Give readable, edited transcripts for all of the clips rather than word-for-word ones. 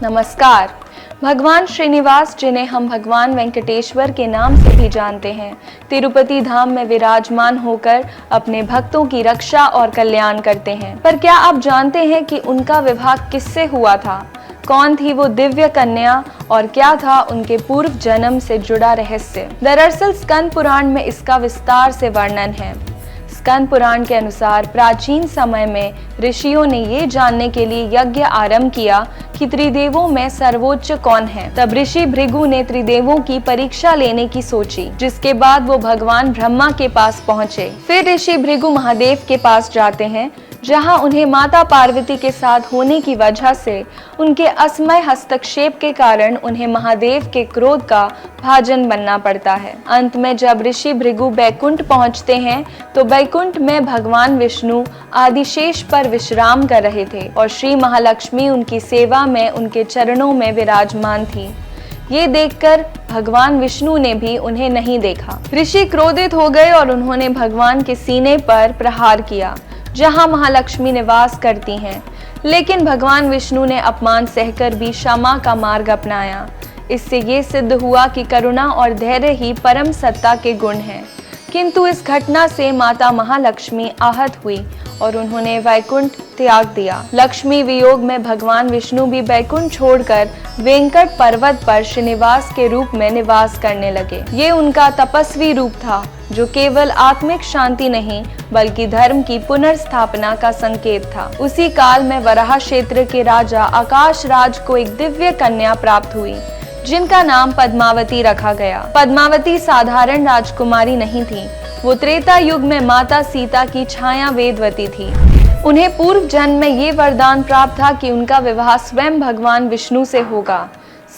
नमस्कार। भगवान श्रीनिवास, जिन्हें हम भगवान वेंकटेश्वर के नाम से भी जानते हैं, तिरुपति धाम में विराजमान होकर अपने भक्तों की रक्षा और कल्याण करते हैं। पर क्या आप जानते हैं कि उनका विवाह किससे हुआ था? कौन थी वो दिव्य कन्या और क्या था उनके पूर्व जन्म से जुड़ा रहस्य? दरअसल स्कंद पुराण में इसका विस्तार से वर्णन है। स्कंद पुराण के अनुसार प्राचीन समय में ऋषियों ने ये जानने के लिए यज्ञ आरंभ किया कि त्रिदेवों में सर्वोच्च कौन है। तब ऋषि भृगु ने त्रिदेवों की परीक्षा लेने की सोची, जिसके बाद वो भगवान ब्रह्मा के पास पहुँचे। फिर ऋषि भृगु महादेव के पास जाते हैं, जहां उन्हें माता पार्वती के साथ होने की वजह से उनके असमय हस्तक्षेप के कारण उन्हें महादेव के क्रोध का भाजन बनना पड़ता है। अंत में जब ऋषि भृगु बैकुंठ पहुंचते हैं तो बैकुंठ में भगवान विष्णु आदिशेष पर विश्राम कर रहे थे और श्री महालक्ष्मी उनकी सेवा में उनके चरणों में विराजमान थी। ये देखकर भगवान विष्णु ने भी उन्हें नहीं देखा। ऋषि क्रोधित हो गए और उन्होंने भगवान के सीने पर प्रहार किया, जहां महालक्ष्मी निवास करती हैं। लेकिन भगवान विष्णु ने अपमान सहकर भी क्षमा का मार्ग अपनाया। इससे ये सिद्ध हुआ कि करुणा और धैर्य ही परम सत्ता के गुण हैं। किंतु इस घटना से माता महालक्ष्मी आहत हुई और उन्होंने वैकुंठ त्याग दिया। लक्ष्मी वियोग में भगवान विष्णु भी वैकुंठ छोड़कर वेंकट पर्वत पर श्रीनिवास के रूप में निवास करने लगे। ये उनका तपस्वी रूप था, जो केवल आत्मिक शांति नहीं बल्कि धर्म की पुनर्स्थापना का संकेत था। उसी काल में वराह क्षेत्र के राजा आकाश राज को एक दिव्य कन्या प्राप्त हुई, जिनका नाम पद्मावती रखा गया। पद्मावती साधारण राजकुमारी नहीं थी, वो त्रेता युग में माता सीता की छाया वेदवती थी। उन्हें पूर्व जन्म में ये वरदान प्राप्त था कि उनका विवाह स्वयं भगवान विष्णु से होगा।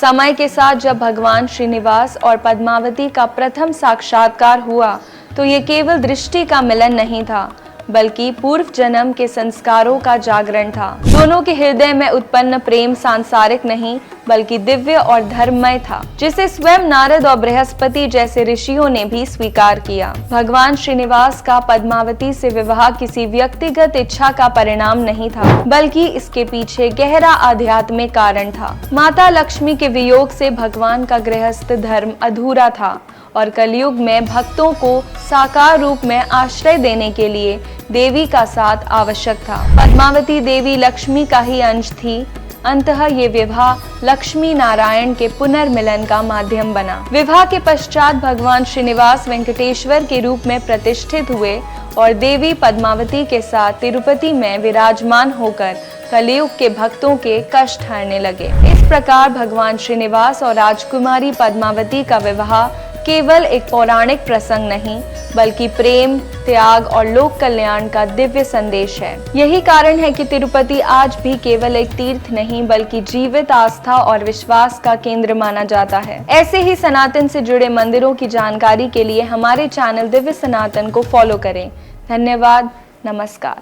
समय के साथ जब भगवान श्रीनिवास और पद्मावती का प्रथम साक्षात्कार हुआ तो ये केवल दृष्टि का मिलन नहीं था, बल्कि पूर्व जन्म के संस्कारों का जागरण था। दोनों के हृदय में उत्पन्न प्रेम सांसारिक नहीं बल्कि दिव्य और धर्ममय था, जिसे स्वयं नारद और बृहस्पति जैसे ऋषियों ने भी स्वीकार किया। भगवान श्रीनिवास का पद्मावती से विवाह किसी व्यक्तिगत इच्छा का परिणाम नहीं था, बल्कि इसके पीछे गहरा आध्यात्मिक कारण था। माता लक्ष्मी के वियोग से भगवान का गृहस्थ धर्म अधूरा था और कलयुग में भक्तों को साकार रूप में आश्रय देने के लिए देवी का साथ आवश्यक था। पद्मावती देवी लक्ष्मी का ही अंश थी। अंततः ये विवाह लक्ष्मी नारायण के पुनर्मिलन का माध्यम बना। विवाह के पश्चात भगवान श्रीनिवास वेंकटेश्वर के रूप में प्रतिष्ठित हुए और देवी पद्मावती के साथ तिरुपति में विराजमान होकर कलयुग के भक्तों के कष्ट हरने लगे। इस प्रकार भगवान श्रीनिवास और राजकुमारी पद्मावती का विवाह केवल एक पौराणिक प्रसंग नहीं बल्कि प्रेम, त्याग और लोक कल्याण का दिव्य संदेश है। यही कारण है कि तिरुपति आज भी केवल एक तीर्थ नहीं बल्कि जीवित आस्था और विश्वास का केंद्र माना जाता है। ऐसे ही सनातन से जुड़े मंदिरों की जानकारी के लिए हमारे चैनल दिव्य सनातन को फॉलो करें। धन्यवाद। नमस्कार।